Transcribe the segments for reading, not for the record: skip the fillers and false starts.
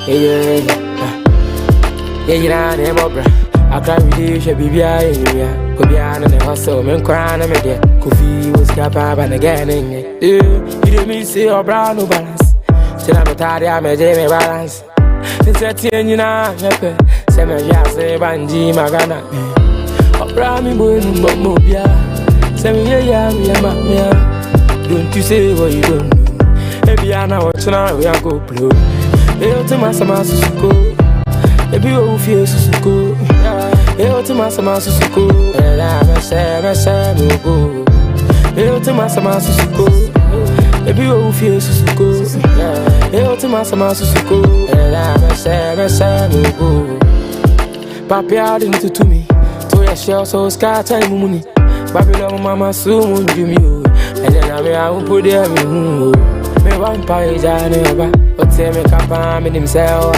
Yeah, yeah, name up, I cry with you, she be behind. Could be on the hustle, men crying, I'm there. Coffee was capable and again. Yeah, you didn't mean say your brown no balance. Still, I'm tired, I'm a Jamie balance. It's a teen, you know, send me just say, Banji, Magana. Brami boy, but mobia. Send me, yeah, don't you say what you don't know. Every hour, what's now, we are go blue. Eu te massa massa suco, baby o fio suco. Eu te massa massa suco, ela me no go. Eu te massa massa suco, baby o fio suco. Eu te massa massa suco, ela me no go. Papia didn't to me, to your shell so sky time money. Babylon mama soon do me, and then I will put them in. Me one pie jane but say me kapa me himself.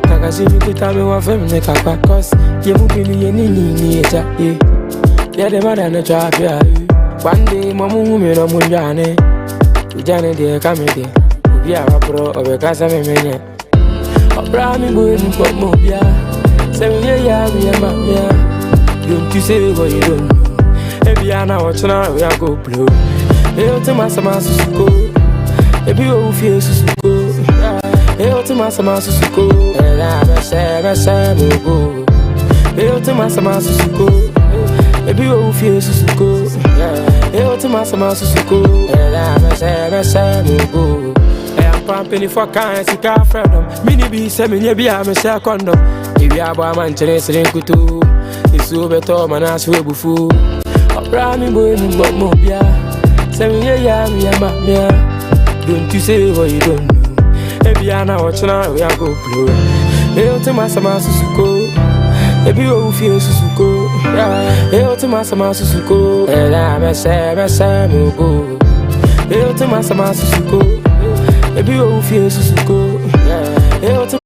Kaka she me kuta me one fem me kapa cause ye mu bi me ni eja ye. Yeah the man na trap ya. One day mamu me no mu jane. Jane de ka me de. Obi a rapro obeka sa me menye. Obra mi boy ni pop mo bia. Say me ya ma me. Don't you say what you don't know. Every ana watch now we a go blow. Eu te massa massa suco. Baby, you feel so good. Eu te massa massa suco. Ela me go. Eu te massa massa suco. Baby, you feel so good. Eu te massa massa suco. Ela me go. I'm pumping for kind of car freedom. Mini be semi be a me share condom. If you are a man, chase in kutu. It's so better, man, I swear before. Brami boy, but mobia. Semi ya. Don't you say what you don't know. Every hour watch now we are go blue. Eu te massa massa suco. Baby you feel suco. Eu te massa massa suco. Ela me no go. Eu te massa massa suco. Baby you feel suco. Eu te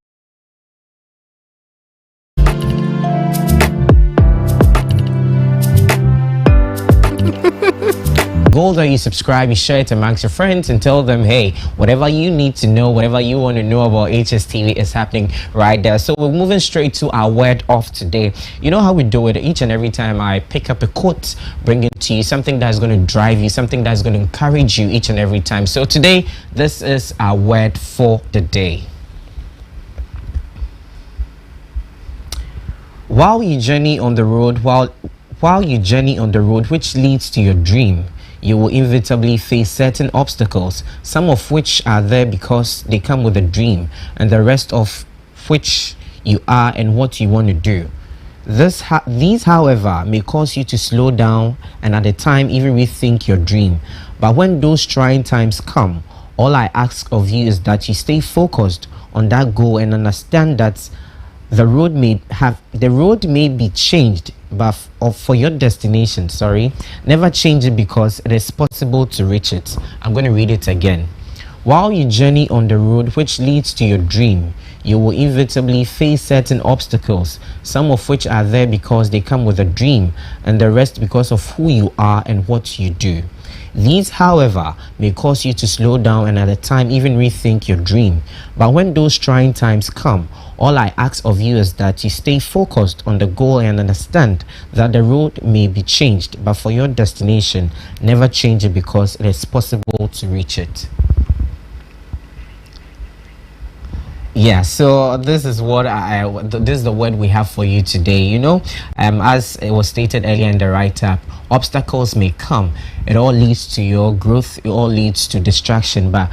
Goal that you subscribe, you share it amongst your friends and tell them, hey, whatever you need to know, whatever you want to know about HSTV is happening right there. So we're moving straight to our word of today. You know how we do it each and every time. I pick up a quote, bring it to you, something that's going to drive you, something that's going to encourage you each and every time. So today, this is our word for the day. While you journey on the road, while you journey on the road which leads to your dream, you will inevitably face certain obstacles, some of which are there because they come with a dream, and the rest of which you are and what you want to do. These, however, may cause you to slow down and at the time even rethink your dream. But when those trying times come, all I ask of you is that you stay focused on that goal and understand that the road may be changed, but for your destination, never change it because it is possible to reach it. I'm going to read it again. While you journey on the road which leads to your dream, you will inevitably face certain obstacles, some of which are there because they come with a dream, and the rest because of who you are and what you do. These, however, may cause you to slow down and at a time even rethink your dream. But when those trying times come, all I ask of you is that you stay focused on the goal and understand that the road may be changed, but for your destination, never change it because it is possible to reach it. Yeah, so this is what this is the word we have for you today. You know, as it was stated earlier in the write-up, obstacles may come. It all leads to your growth. It all leads to distraction, but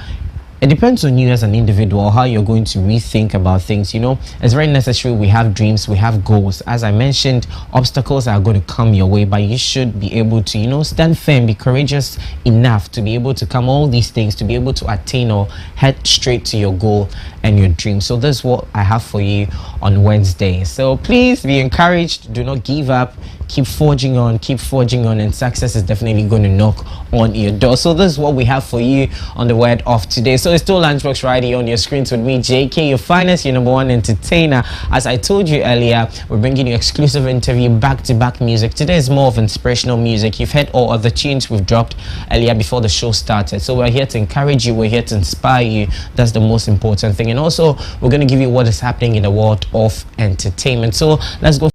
it depends on you as an individual, how you're going to rethink about things. You know, it's very necessary. We have dreams, we have goals. As I mentioned, obstacles are going to come your way, but you should be able to, you know, stand firm, be courageous enough to be able to come all these things, to be able to attain or head straight to your goal and your dream. So this is what I have for you on Wednesday. So please be encouraged. Do not give up. keep forging on, and success is definitely going to knock on your door. So this is what we have for you on the word of today. So it's still Lunchbox right here on your screens with me, JK, your finest, your number one entertainer. As I told you earlier, we're bringing you exclusive interview, back-to-back music. Today is more of inspirational music. You've heard all of the tunes we've dropped earlier before the show started. So we're here to encourage you, we're here to inspire you. That's the most important thing. And also, we're going to give you what is happening in the world of entertainment. So let's go.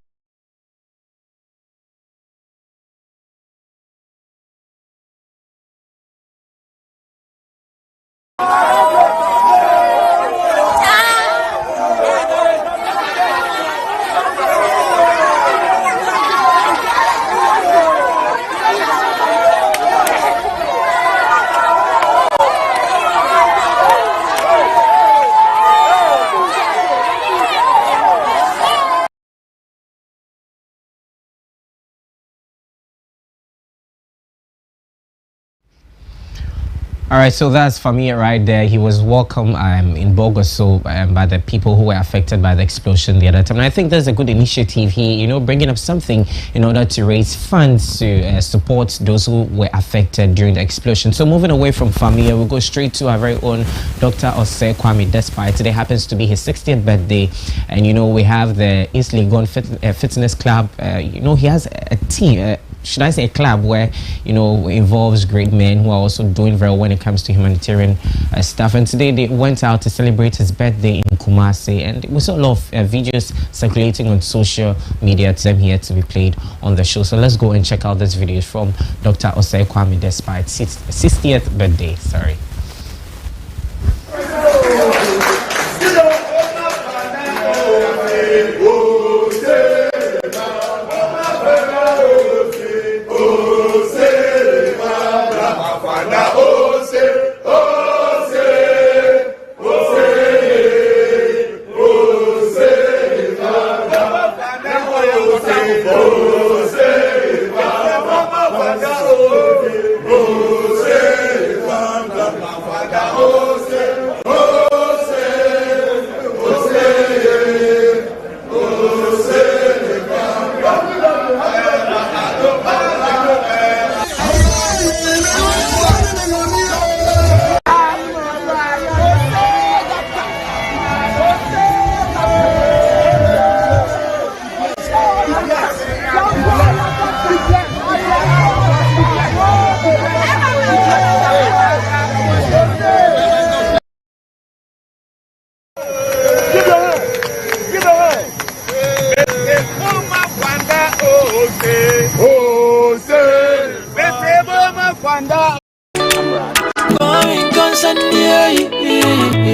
All right, so that's Famia right there. He was welcome in Bogoso by the people who were affected by the explosion the other time. And I think there's a good initiative here, you know, bringing up something in order to raise funds to support those who were affected during the explosion. So moving away from Famia, we'll go straight to our very own Dr. Osei Kwame Despite. Today happens to be his 60th birthday. And, you know, we have the East Legon Fitness Club. You know, he has a team, should I say a club where, you know, involves great men who are also doing very well when it comes to humanitarian stuff. And today they went out to celebrate his birthday in Kumasi, and we saw a lot of videos circulating on social media to them here to be played on the show. So let's go and check out this video from Dr. Osei Kwame Despite 60th birthday. Sorry.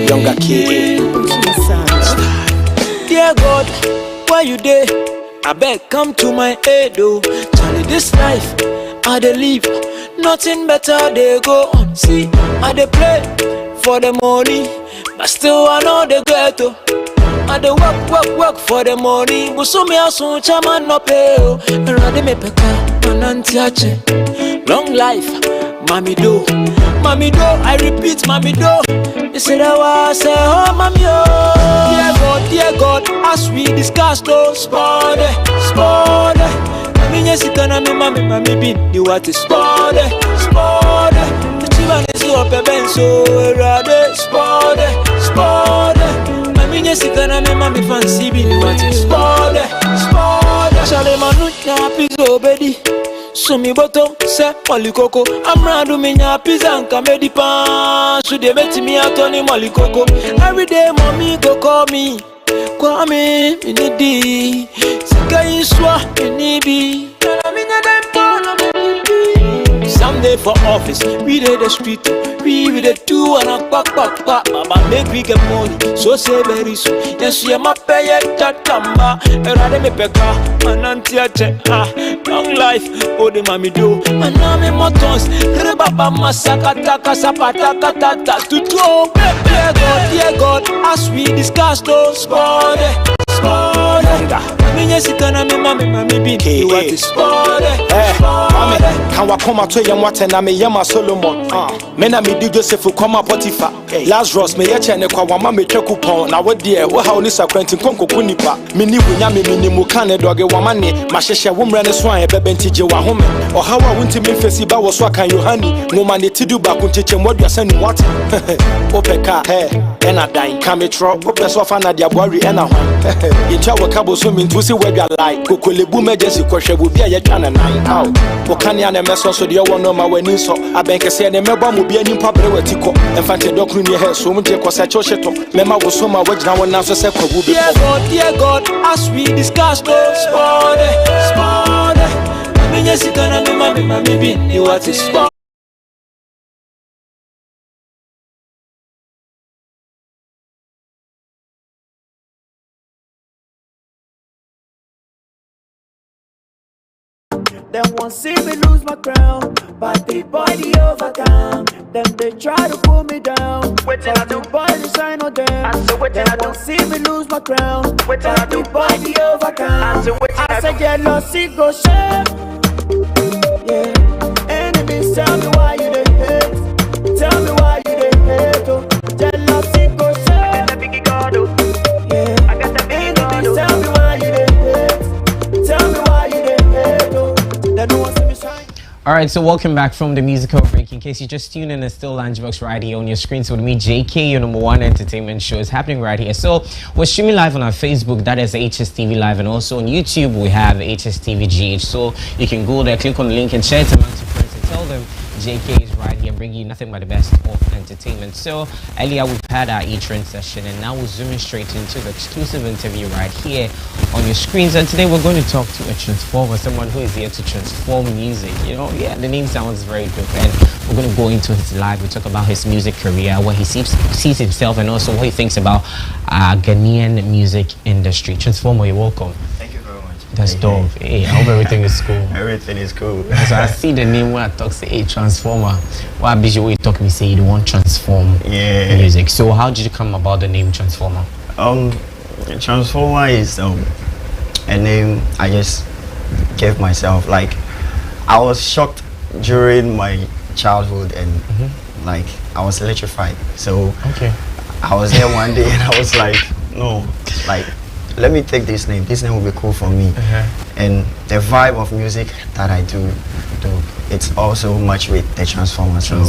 Younger kid. Dear God, where you there? I beg, come to my aid, oh. Charlie, this life I dey live, nothing better they go on. See, I dey play for the money, but still I know the ghetto. I dey work for the money, but so me also chairman no pay, oh. Rade me peka, mananti ache. Long life, mami do, I repeat, mami do. They said I was say, oh, mommy, oh. Dear God, as we discussed, oh, sport. I mean, yes, it can be mommy, be you what is sport. The children is up a bench, so rather sport. I mean, yes, it can be mommy, fancy, be what is sport. Shall manu please obedi. So me bottom say molikoko. I'm round to me nya pizza and comedy pan. So they met me out on molikoko. Every day mommy go call me in the D. Sika iswa inibi. Someday for office, we did the street, we the two and a quack. Mama make we get money, so say very soon. Yes, you ma pay it tatamba. Erade me peka, manantia che long life, oh the mami do. Maname motons, rebaba masaka taka sapata katata to throw. Dear God, as we discussed, oh sport. Sikana me mami be you want to spoil it. Mami, can wa come to yam what na me yama Solomon. Me na me dig Joseph kwama Potiphar. Lazarus me ye chene kwa wa ma me twa coupon. Na wo de wo ha oni sakwanti konko kunipa. Me ni bunya me minimu kan doge wa mane. Ma hyehye wo mra ne so an e bebe ntije wa home. O ha wa wonti me fesi ba wo so kan Yohani. Ngoma ne tidu ba kuncheche moduasa ni what. Opeka ena dan kametro opeso fa na dia boari ena hwan. Ye twa wo kabo so me ntusi wedwa like kokolebu mejensi kwhwe bo bia ye twa na nan. Aw wo kan ya na meso so de wo no ma wani so abenkese ne meba mo bia nimpa bre watiko. Enfante dokru ni he so mje kwasa chocheto. Mema wo so ma wajina wona so se kwabu be. Dear God, as we discussed, spoil it. Mami sikana me mami be you want to spoil. Them won't see me lose my crown, but the body overcome. Them they try to pull me down, but the body shine on them. Them won't see me lose my crown, but the body overcome. I said jealousy go shame. Yeah, enemies tell me why you they hate. Tell me why you they hate. Oh, jealousy go shame. Yeah, enemies tell me why you they hate. Tell me why you they hate. Oh. All right, so welcome back from the musical break. In case you just tuned in, it's still Lunchbox right here on your screens with me, JK, your #1 entertainment show is happening right here. So we're streaming live on our Facebook, that is Hstv Live, and also on YouTube we have Hstv GH. So you can go there, click on the link, and share it amongst your friends and tell them JK is right here and bring you nothing but the best of entertainment. So earlier we've had our E-Trend session, and now we're zooming straight into the exclusive interview right here on your screens. And today we're going to talk to a transformer, someone who is here to transform music. You know, yeah, the name sounds very dope, and we're going to go into his life. We talk about his music career, where he sees himself, and also what he thinks about Ghanaian music industry. Transformer, you're welcome. That's dope. Hey, I hope everything is cool. Everything is cool. So I see the name when I talk, say, hey, Transformer. Why busy when you talk, me say you don't want transform music. So how did you come about the name Transformer? Transformer is a name I just gave myself. Like, I was shocked during my childhood, and like I was electrified. So I was there one day and I was like, no, like, let me take this name. This name will be cool for me. And the vibe of music that I do, it's also much with the Transformer. So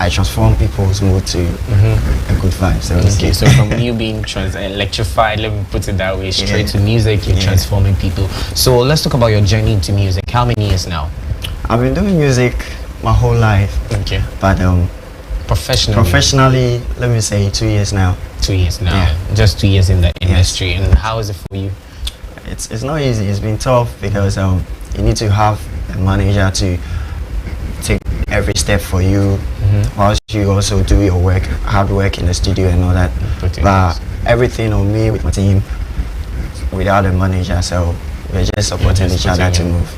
I transform people's mood to a good vibe. So so from you being electrified, let me put it that way, straight to music, you're transforming people. So let's talk about your journey into music. How many years now? I've been doing music my whole life. But professionally, let me say 2 years now. 2 years now. Just 2 years in the industry. And how is it for you? It's not easy. It's been tough because you need to have a manager to take every step for you, whilst you also do your work, hard work in the studio and all that. But everything on me with my team, without a manager, so we're just supporting each other to move.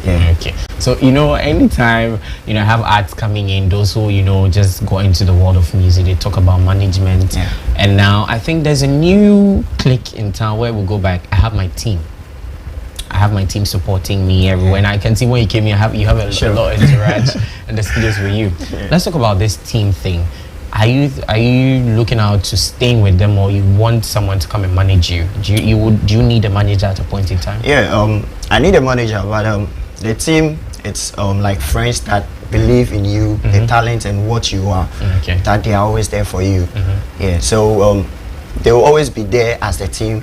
So anytime I have arts coming in, those who just go into the world of music, they talk about management. And now I think there's a new clique in town where we go back. I have my team supporting me everywhere, and I can see when you came here, you have a lot of interaction in the studios with you. Let's talk about this team thing. Are you looking out to staying with them, or you want someone to come and manage you? Do you need a manager at a point in time? I need a manager, but the team, it's like friends that believe in you, the talent and what you are, that they are always there for you. So they will always be there as the team,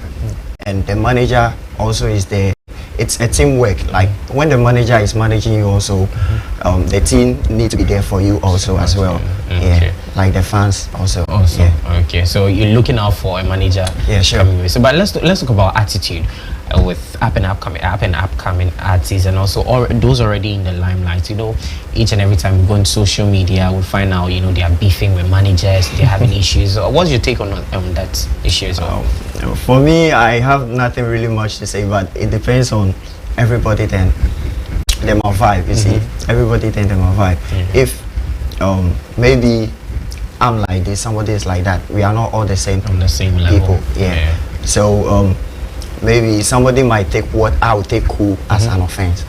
and the manager also is there. It's a teamwork. Like when the manager is managing you also, the team need to be there for you also as well. Like the fans also. So you're looking out for a manager. Coming with. So but let's talk about attitude with up and upcoming artists, and also those already in the limelight. Each and every time we go on social media, we find out they are beefing with managers, they're having issues. What's your take on that issue as well? For me, I have nothing really much to say, but it depends on everybody. Then them a vibe. You see, everybody then them a vibe. If maybe I'm like this, somebody is like that, we are not all the same on the same level. People. So maybe somebody might take what I would take cool as an offense.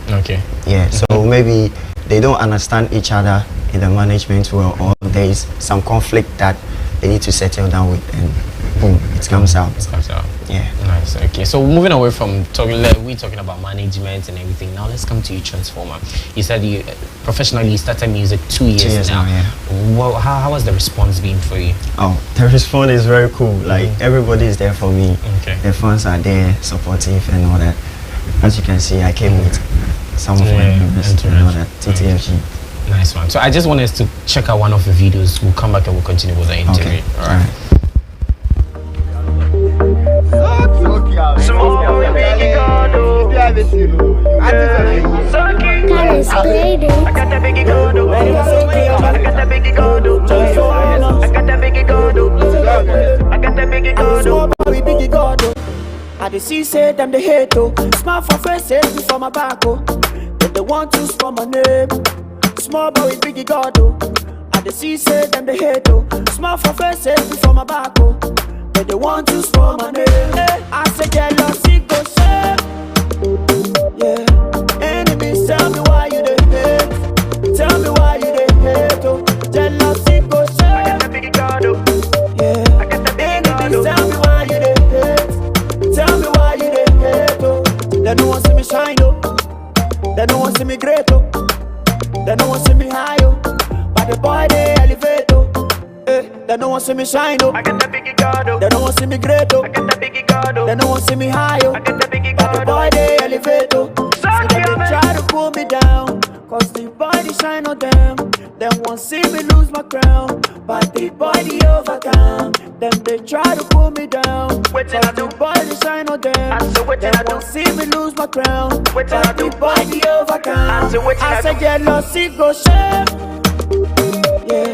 Okay. Yeah, so maybe they don't understand each other in the management well, or there is some conflict that they need to settle down with, and boom, it comes out. It comes out. Yeah. Nice. Okay. So moving away from talking about management and everything. Now let's come to you, Transformer. You said you professionally started music 2 years, 2 years now. Yeah. Well, how has the response been for you? Oh, the response is very cool. Like everybody is there for me. Okay. The fans are there, supportive and all that. As you can see, I came with some of my members and all that. TTFG. Nice one. So I just want us to check out one of the videos. We'll come back and we'll continue with the interview. Okay. All right. I dey see say them they hate oh. Small for faces before my back oh. Then they want to spell my name. Small boy with biggie God oh. I dey see say them they hate oh. Small for faces before my back oh. Then they want to spell my name. I say jealousy go share. Yeah. Enemies tell me why you dey hate. Tell me why you dey hate oh. Jealousy go share. I got the biggie God oh. Yeah. I got the biggie God oh. Tell me why you dey hate. Tell me why you dey hate oh. They don't want to see me shine oh. They don't want to see me great oh. They don't want to see me high oh. But the boy they elevate oh. They don't want to see me shine oh. I got the biggie God oh. They don't want to see me great oh. I got the biggie God oh. They don't want to see me high oh. I got the biggie God oh. But the boy they elevate oh. So they try to pull me down, cause the body shine on them. Them won't see me lose my crown, but the body overcome. Them they try to pull me down, cause the body shine on them. Them won't see me lose my crown, but the body overcome. I say jealousy go share. Yeah.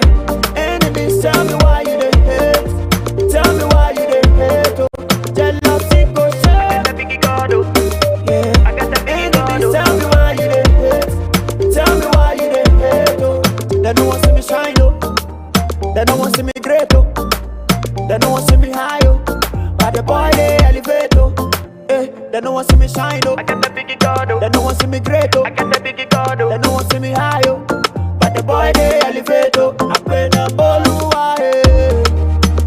Enemies tell me why you dey hate. Tell me why you dey hate. Oh. Jealousy go share. I got the biggie God oh. Yeah. I got the biggie God oh. Tell me why you dey hate. Tell me why you dey hate. Oh. They don't want to see me shine oh. They don't want to see me great oh. They don't want to see me high oh. But the boy they elevate oh. They don't want to see me shine oh. I got the biggie God oh. They don't want to see me great oh. I got the biggie God oh. They don't want to see me high oh. But the boy they elevate oh. I play the Boluwa eh.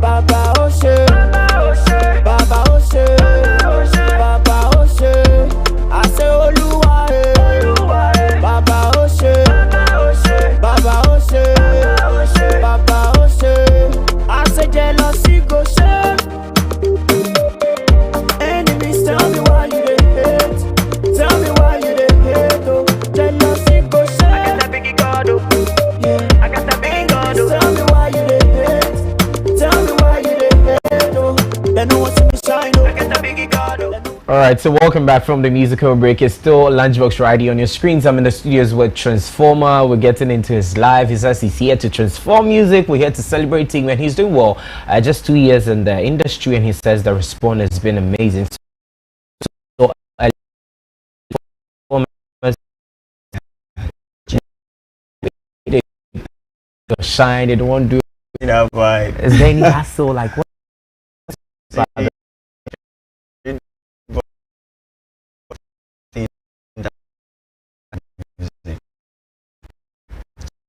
Baba Oshe, Baba Oshe, Baba Oshe. I say Oluwa eh. Baba Oshe, Baba Oshe, Baba Oshe. I say jealousy go share. Enemies tell me why you dey hate. Tell me why you dey hate oh. Jealousy go share. I got the biggie God oh. Yeah. I got the biggie God oh. Tell me why you dey hate. Tell me why you dey hate oh. They don't want to see me shine oh. I got the biggie God oh. All right, so welcome back from the musical break. It's still Lunchbox Radio on your screens. I'm in the studios with Transformer. We're getting into his life. He says he's here to transform music. We're here to celebrate him, and he's doing well. Just 2 years in the industry, and he says the response has been amazing. So, shine. They don't want to do. You know, but Is there any hassle? Like what?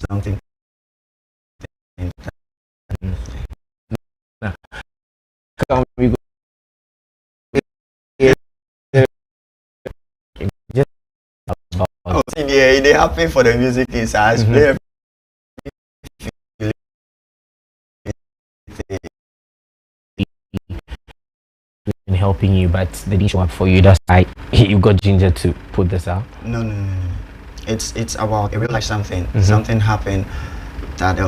Something. Come, we go. Oh, see, yeah, they happen for the music is as play in helping you, but they didn't show up for you. That's why you got ginger to put this out. No. It's about a real life something. Something happened that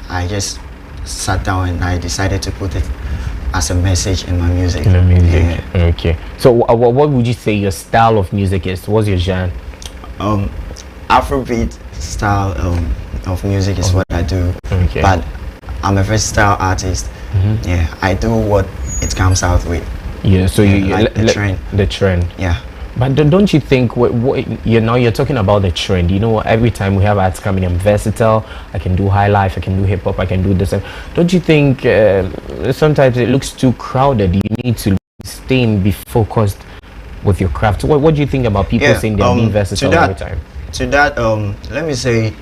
I just sat down and I decided to put it as a message in my music. Yeah. Okay. So what would you say your style of music is? What's your genre? Afrobeat style of music is what I do. Okay. But I'm a versatile artist. Yeah, I do what it comes out with. Yeah. So you like the trend. The trend. Yeah. But don't you think you're talking about the trend? You know, every time we have artists coming, I'm versatile. I can do high life. I can do hip hop. I can do this. Don't you think sometimes it looks too crowded? You need to stay and be focused with your craft? What do you think about people saying they're being versatile every time? To that, let me say,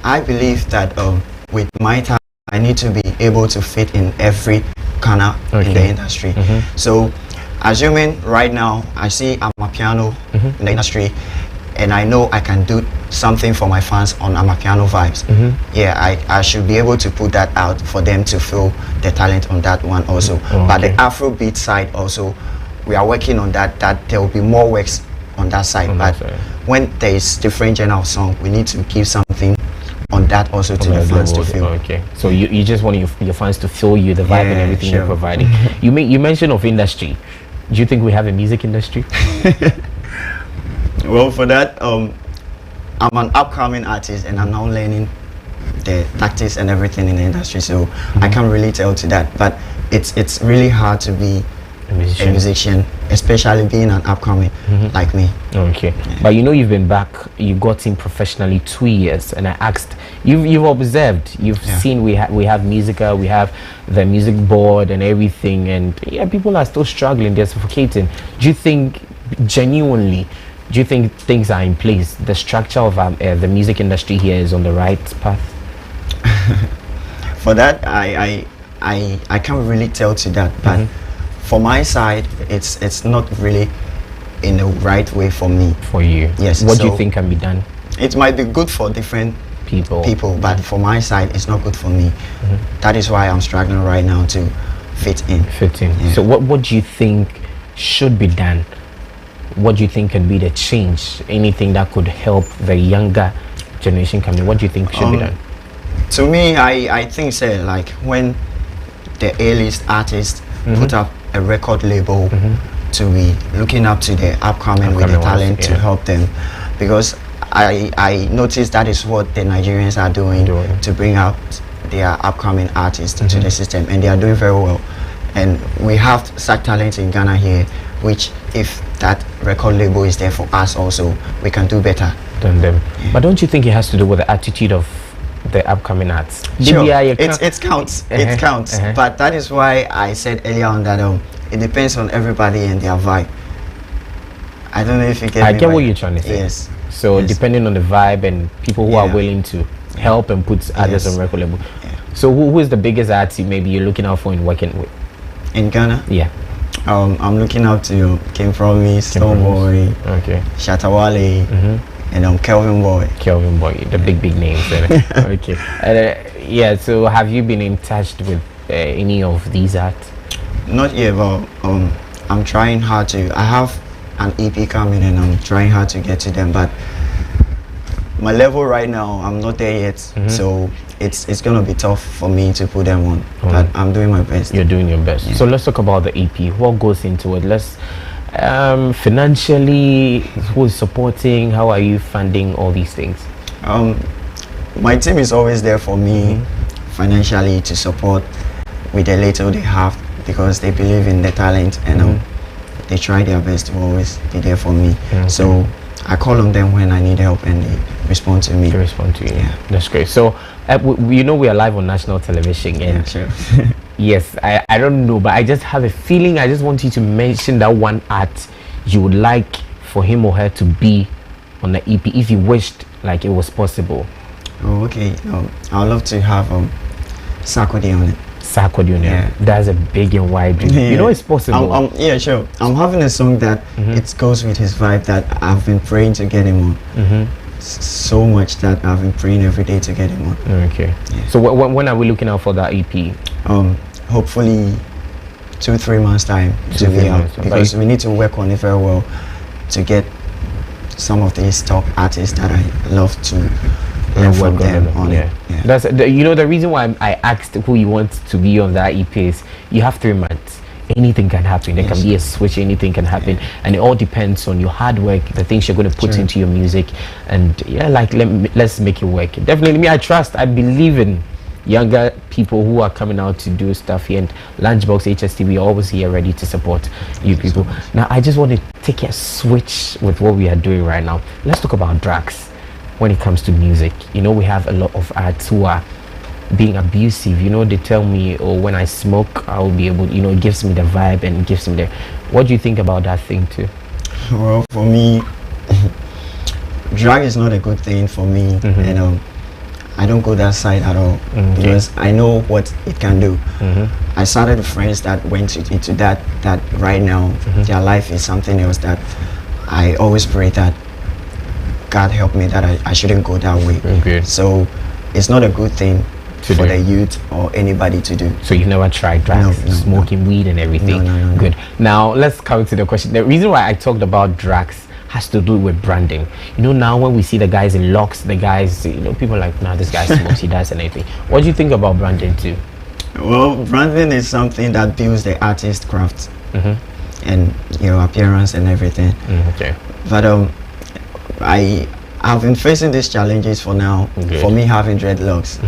I believe that with my talent, I need to be able to fit in every corner in the industry. So, assuming right now I see I'm a piano in the industry, and I know I can do something for my fans on Amapiano vibes. Yeah, I should be able to put that out for them to feel the talent on that one also. But the Afrobeat side also, we are working on that. That there will be more works on that side. But when there is different genre of song, we need to give something on that also to the fans to feel. Okay, so you just want your fans to feel you, the vibe and everything you're providing. You mentioned of industry. Do you think we have a music industry? Well, for that, I'm an upcoming artist and I'm now learning the tactics and everything in the industry, so I can't really tell to that. But it's really hard to be a musician, especially being an upcoming like me. Okay, but you've been back, you got in professionally 2 years, and I asked, you've observed, you've seen we have Musica, we have the music board and everything, and people are still struggling, they're suffocating. Do you think genuinely? Do you think things are in place? The structure of the music industry here is on the right path? For that, I can't really tell to that, but for my side, it's not really in the right way for me. For you? Yes. What do you think can be done? It might be good for different people, but for my side, it's not good for me. That is why I'm struggling right now to fit in. Yeah. So what do you think should be done? What do you think can be the change? Anything that could help the younger generation coming? What do you think should be done? To me, I think like when the A-list artists put up a record label to be looking up to the upcoming with the talent to help them, because I noticed that is what the Nigerians are doing to bring out their upcoming artists into the system, and they are doing very well. And we have such talent in Ghana here, which if that record label is there for us also, we can do better than them. But don't you think it has to do with the attitude of the upcoming arts? Sure, it counts. It counts. But that is why I said earlier on that it depends on everybody and their vibe. I don't know if you get I get what you're trying to say. Yes. So depending on the vibe and people who are willing to help and put others on record label. So who is the biggest artist maybe you're looking out for in working with? In Ghana? Yeah. I'm looking up to Kim Promise, Stoneboy, Shatawale, and Kelvin Boy. Kelvin Boy, the big names. Okay. So have you been in touch with any of these acts? Not yet, but I'm trying hard to. I have an EP coming and I'm trying hard to get to them, but my level right now, I'm not there yet, so it's gonna be tough for me to put them on, but I'm doing my best. You're doing your best. So let's talk about the EP. What goes into it? Let's financially, who is supporting? How are you funding all these things? My team is always there for me financially to support with the little they have, because they believe in the talent and they try their best to always be there for me. So I call on them when I need help and they respond to me. They respond to you. Yeah, that's great. So we are live on national television, and yes, I don't know, but I just have a feeling. I just want you to mention that one art you would like for him or her to be on the EP if you wished like it was possible. Oh, okay. I would love to have Sarkodie on it. Sarkodie on it. That's a big and wide dream. You know it's possible. Yeah, sure. I'm having a song that it goes with his vibe that I've been praying to get him on. So much that I've been praying every day to get him on. Okay. So when are we looking out for that EP? Hopefully 2-3 months time to be out, because we need to work on it very well to get some of these top artists that I love to learn from them on it. That's the reason why I asked who you want to be on that EP is you have 3 months. Anything can happen. There can be a switch. Anything can happen, and it all depends on your hard work, the things you're going to put into your music, and let's make it work. Definitely, I believe in younger people who are coming out to do stuff here, and Lunchbox Hstv are always here ready to support you people. Now, I just want to take a switch with what we are doing right now. Let's talk about drugs when it comes to music. We have a lot of artists who are being abusive. You know, they tell me, oh, when I smoke, I will be able, you know, it gives me the vibe and it gives me the. What do you think about that thing too? Well, for me, drug is not a good thing for me, and I don't go that side at all because I know what it can do. I started with friends that went into that right now their life is something else that I always pray that God help me that I shouldn't go that way. Okay. So it's not a good thing for the youth or anybody to do. So you've never tried drugs, smoking weed and everything? No. Good. Now let's come to the question. The reason why I talked about drugs has to do with branding. You know, now when we see the guys in locks, the guys, you know, people are like, nah, this guy smokes, he does and anything. What do you think about branding too? Well, branding is something that builds the artist craft and your appearance and everything. Okay. But I've been facing these challenges for now. Good. For me having dreadlocks.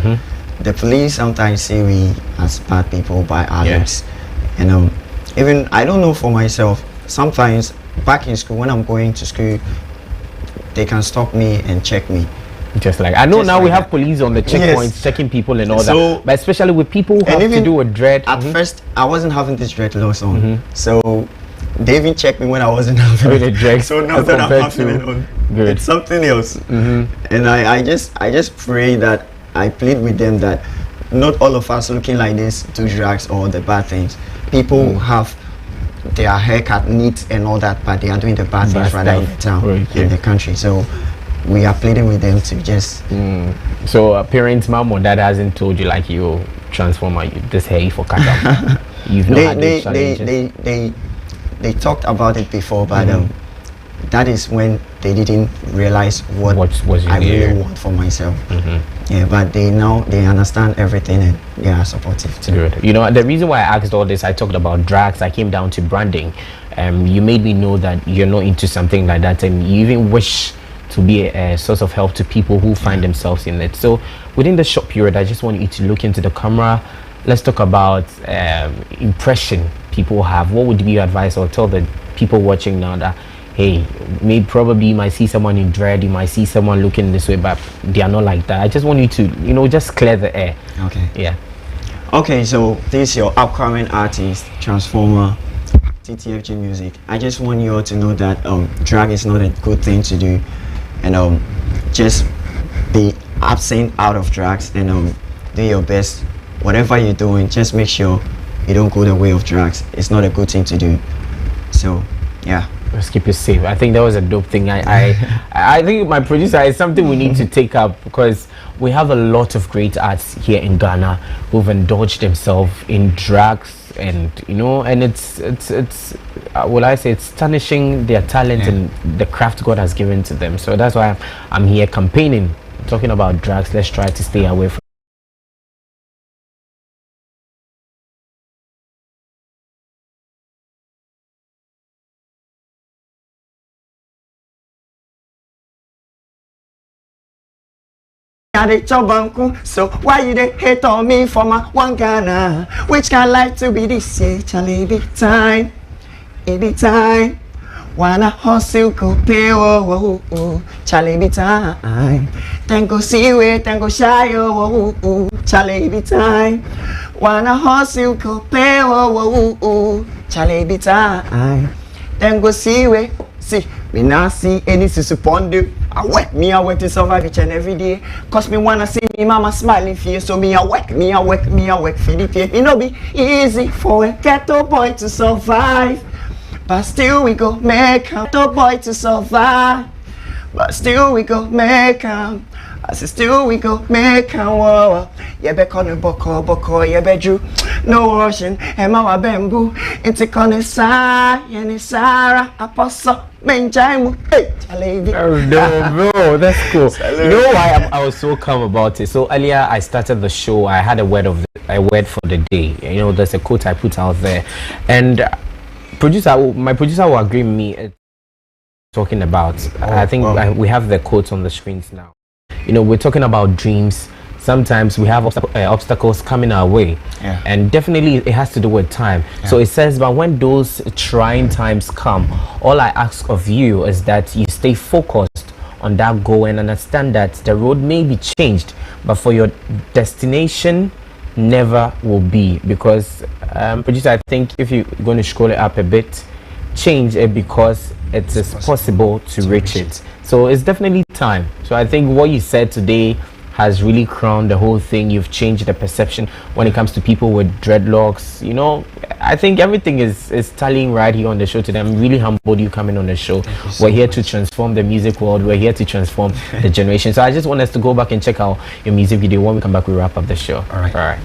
The police sometimes see we as bad people by our looks. And even I don't know for myself, sometimes back in school when I'm going to school they can stop me and check me. Just like I know Just now like we have that. police on the checkpoints checking people and all So- that, but especially with people who have even to do with dread. At first I wasn't having this dreadlocks on. So they even checked me when I wasn't having the dreads So now as that I'm compared having to- it on, Good. it's something else. And I just pray that I plead with them that not all of us looking like this do drugs or the bad things. People have their haircut neat and all that, but they are doing the bad things rather in the town, in the country. So we are pleading with them to just. So parents, mom or dad hasn't told you like you transformer, this hair for cut out. You've not had these challenges. They talked about it before, but that is when they didn't realize what I really want for myself. Yeah, but they understand everything and they are supportive too. Good. You know, the reason why I asked all this, I talked about drugs, I came down to branding. You made me know that you're not into something like that, and you even wish to be a source of help to people who find themselves in it. So within the short period, I just want you to look into the camera. Let's talk about impression people have. What would be your advice, or tell the people watching now that, hey, probably you might see someone in dread, you might see someone looking this way, but they are not like that. I just want you to, you know, just clear the air. Okay. Yeah. Okay, so this is your upcoming artist, Transformer, TTFG Music. I just want you all to know that drag is not a good thing to do, and just be absent out of drugs and do your best. Whatever you're doing, just make sure you don't go the way of drugs. It's not a good thing to do. So, yeah. Let's keep it safe. I think that was a dope thing. I think my producer is something we need to take up, because we have a lot of great artists here in Ghana who've indulged themselves in drugs, and you know, and it's will I say, it's tarnishing their talent and the craft God has given to them. So that's why I'm here campaigning, talking about drugs. Let's try to stay away from So why you they hate on me for my one Ghana? Which kind life to be this year? Charlie, be time, it be time. Wanna hustle, go pay, Charlie, be time. Then go see where, then go shy, Charlie, be time. Wanna hustle, go pay, Charlie, be time. Then go see where, see, me not see any susupondu. I work to survive each and every day. Cause me wanna see me mama smiling face. So me I work for the pay. It no be easy for a ghetto boy to survive, but still we go make him. Ghetto boy to survive, but still we go make him. I say still we go make him. Whoa, yeah, be corner boko, yeah, be drew. No rushing, and my bamboo. Into corner side, and Sarah apostle. Hey, bro, that's cool. You know why I was so calm about it? So earlier I started the show, I had a word for the day. You know, there's a quote I put out there, and my producer will agree with me. Talking about, I think we have the quotes on the screens now. You know, we're talking about dreams. Sometimes we have obstacles coming our way, and definitely it has to do with time. So it says, but when those trying times come, all I ask of you is that you stay focused on that goal and understand that the road may be changed, but for your destination never will be. Because producer, I think if you're going to scroll it up a bit, change it because it is possible to reach it. So it's definitely time. So I think what you said today has really crowned the whole thing. You've changed the perception when it comes to people with dreadlocks. You know, I think everything is tallying right here on the show today. I'm really humbled you coming on the show. We're here to transform the music world. We're here to transform the generation. So I just want us to go back and check out your music video. When we come back, we wrap up the show. All right.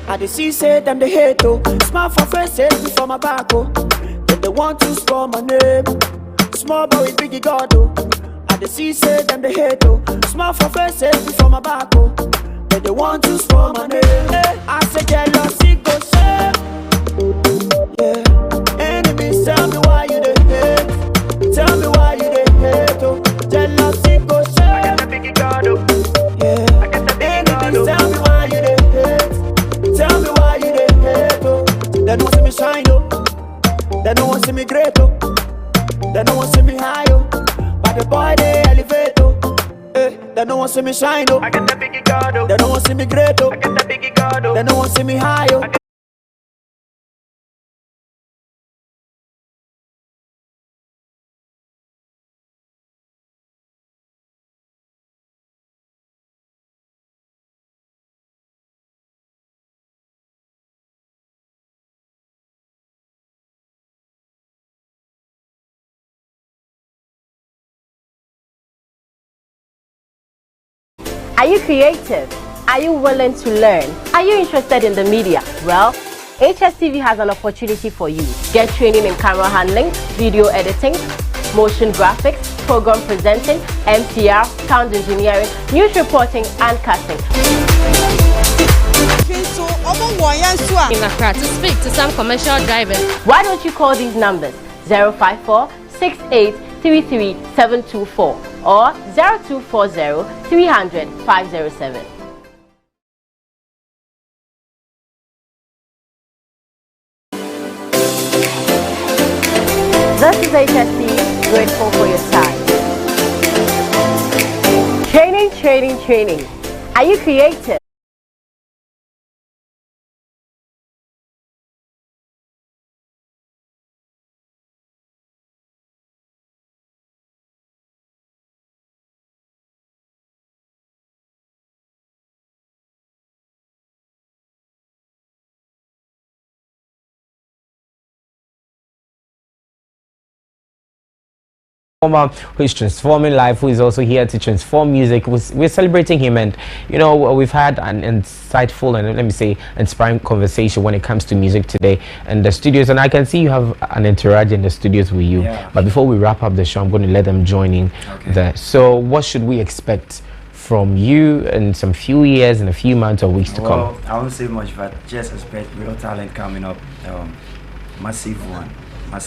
I dey see say them they hate oh. Small for face before my back oh. Then they want to spoil my name. Small boy with biggie God oh. I dey see say them they hate oh. Small for face before my back oh. Then they want to spoil my name. I say jealousy go shame. Yeah. Enemies tell me why you dey hate. Tell me why you dey hate oh. Jealousy go shame. I got the biggie God oh. Yeah. I got the biggie God oh. Tell me why you dey hate. Tell me why you dey hate oh. They don't see me shine oh. They don't want see me great oh. They don't want see me high oh. But the boy they elevate oh. They don't want see me shine oh. I got the biggie God oh. They don't want see me great oh. I got the biggie God oh. They don't want see me high oh. Are you creative? Are you willing to learn? Are you interested in the media? Well, Hstv has an opportunity for you. Get training in camera handling, video editing, motion graphics, program presenting, MCR, sound engineering, news reporting, and casting. In Accra to speak to some commercial drivers. Why don't you call these numbers 054 68 33 724 or 0240 300 507. This is Hstv, grateful for your time. Training. Are you creative? Who is transforming life, who is also here to transform music. We're celebrating him, and you know, we've had an insightful and, let me say, inspiring conversation when it comes to music today in the studios, and I can see you have an entourage in the studios with you. But before we wrap up the show, I'm going to let them join in there. So what should we expect from you in some few years, in a few months or weeks to come? I won't say much, but just expect real talent coming up. Massive one. Well,